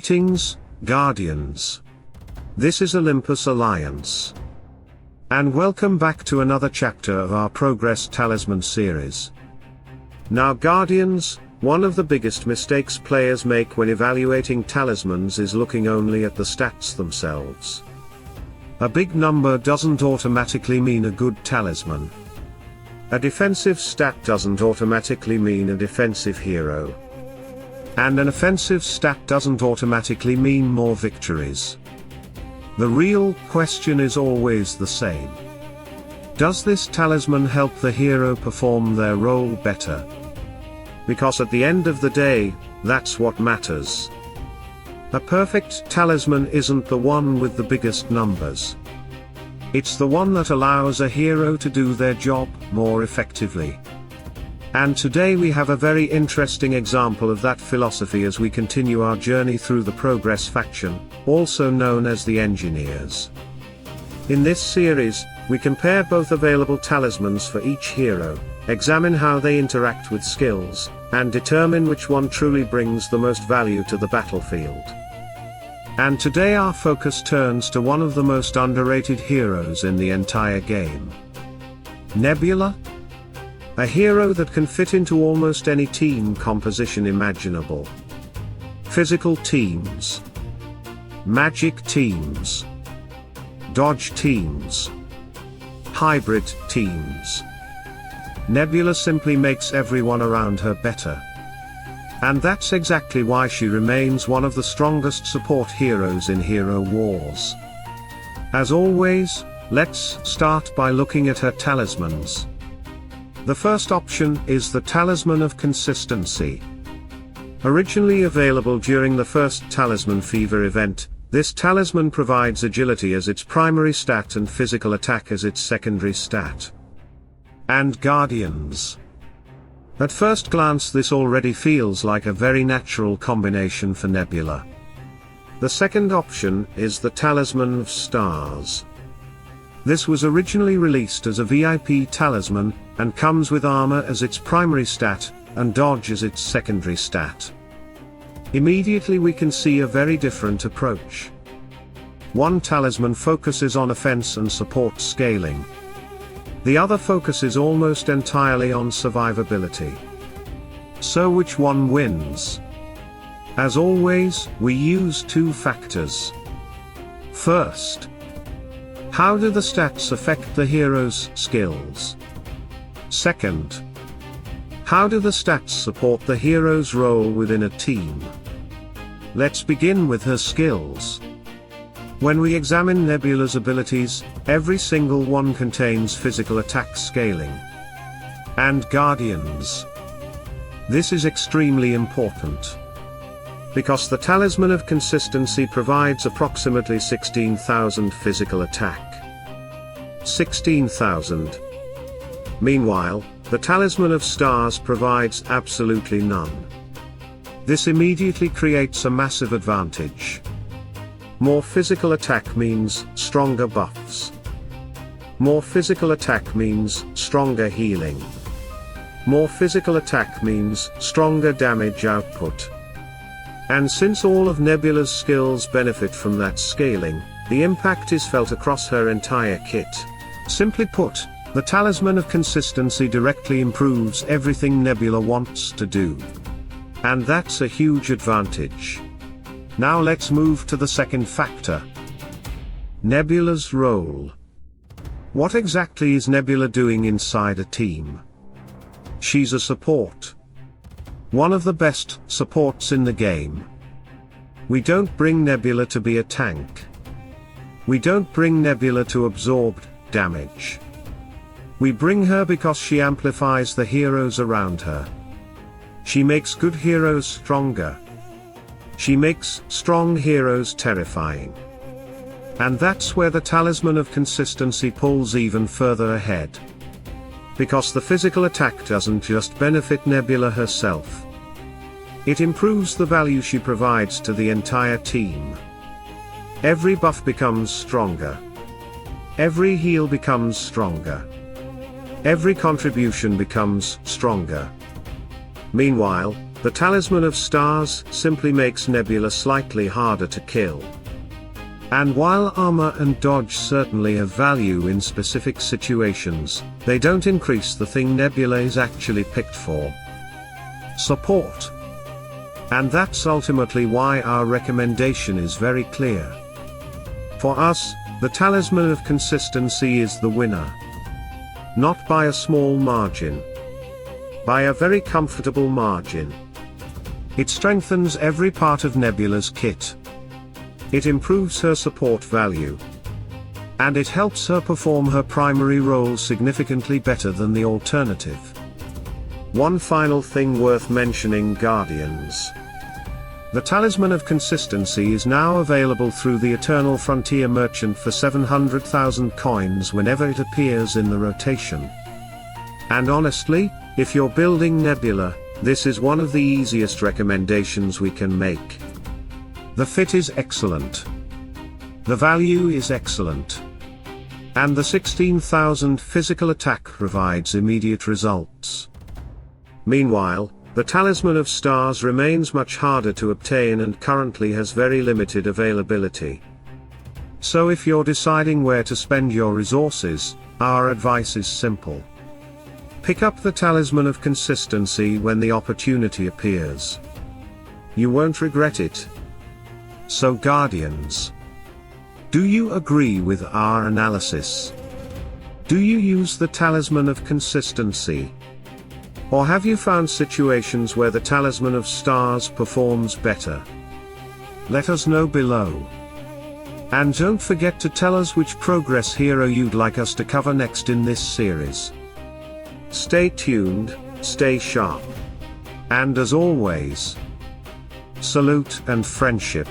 Greetings, Guardians. This is Olympus Alliance. And welcome back to another chapter of our Progress Talisman Series. Now Guardians, one of the biggest mistakes players make when evaluating talismans is looking only at the stats themselves. A big number doesn't automatically mean a good talisman. A defensive stat doesn't automatically mean a defensive hero. And an offensive stat doesn't automatically mean more victories. The real question is always the same. Does this talisman help the hero perform their role better? Because at the end of the day, that's what matters. A perfect talisman isn't the one with the biggest numbers. It's the one that allows a hero to do their job more effectively. And today we have a very interesting example of that philosophy as we continue our journey through the Progress faction, also known as the Engineers. In this series, we compare both available talismans for each hero, examine how they interact with skills, and determine which one truly brings the most value to the battlefield. And today our focus turns to one of the most underrated heroes in the entire game. Nebula? A hero that can fit into almost any team composition imaginable. Physical teams, magic teams, dodge teams, hybrid teams. Nebula simply makes everyone around her better. And that's exactly why she remains one of the strongest support heroes in Hero Wars. As always, let's start by looking at her talismans. The first option is the Talisman of Consistency. Originally available during the first Talisman Fever event, this talisman provides agility as its primary stat and physical attack as its secondary stat. And Guardians. At first glance this already feels like a very natural combination for Nebula. The second option is the Talisman of Stars. This was originally released as a VIP talisman, and comes with armor as its primary stat, and dodge as its secondary stat. Immediately we can see a very different approach. One talisman focuses on offense and support scaling. The other focuses almost entirely on survivability. So which one wins? As always, we use two factors. First, how do the stats affect the hero's skills? Second, how do the stats support the hero's role within a team? Let's begin with her skills. When we examine Nebula's abilities, every single one contains physical attack scaling. And Guardians. This is extremely important. Because the Talisman of Consistency provides approximately 16,000 physical attack. 16,000. Meanwhile, the Talisman of Stars provides absolutely none. This immediately creates a massive advantage. More physical attack means stronger buffs. More physical attack means stronger healing. More physical attack means stronger damage output. And since all of Nebula's skills benefit from that scaling, the impact is felt across her entire kit. Simply put, the Talisman of Consistency directly improves everything Nebula wants to do. And that's a huge advantage. Now let's move to the second factor. Nebula's role. What exactly is Nebula doing inside a team? She's a support. One of the best supports in the game. We don't bring Nebula to be a tank. We don't bring Nebula to absorb damage. We bring her because she amplifies the heroes around her. She makes good heroes stronger. She makes strong heroes terrifying. And that's where the Talisman of Consistency pulls even further ahead. Because the physical attack doesn't just benefit Nebula herself. It improves the value she provides to the entire team. Every buff becomes stronger. Every heal becomes stronger. Every contribution becomes stronger. Meanwhile, The Talisman of Stars simply makes Nebula slightly harder to kill. And while armor and dodge certainly have value in specific situations, they don't increase the thing Nebula is actually picked for: support. And that's ultimately why our recommendation is very clear. For us, the Talisman of Consistency is the winner. Not by a small margin. By a very comfortable margin. It strengthens every part of Nebula's kit. It improves her support value. And it helps her perform her primary role significantly better than the alternative. One final thing worth mentioning, Guardians. The Talisman of Consistency is now available through the Eternal Frontier Merchant for 700,000 coins whenever it appears in the rotation. And honestly, if you're building Nebula, this is one of the easiest recommendations we can make. The fit is excellent. The value is excellent. And the 16,000 physical attack provides immediate results. Meanwhile, the Talisman of Stars remains much harder to obtain and currently has very limited availability. So if you're deciding where to spend your resources, our advice is simple. Pick up the Talisman of Consistency when the opportunity appears. You won't regret it. So Guardians, do you agree with our analysis? Do you use the Talisman of Consistency? Or have you found situations where the Talisman of Stars performs better? Let us know below. And don't forget to tell us which progress hero you'd like us to cover next in this series. Stay tuned, stay sharp. And as always, salute and friendship.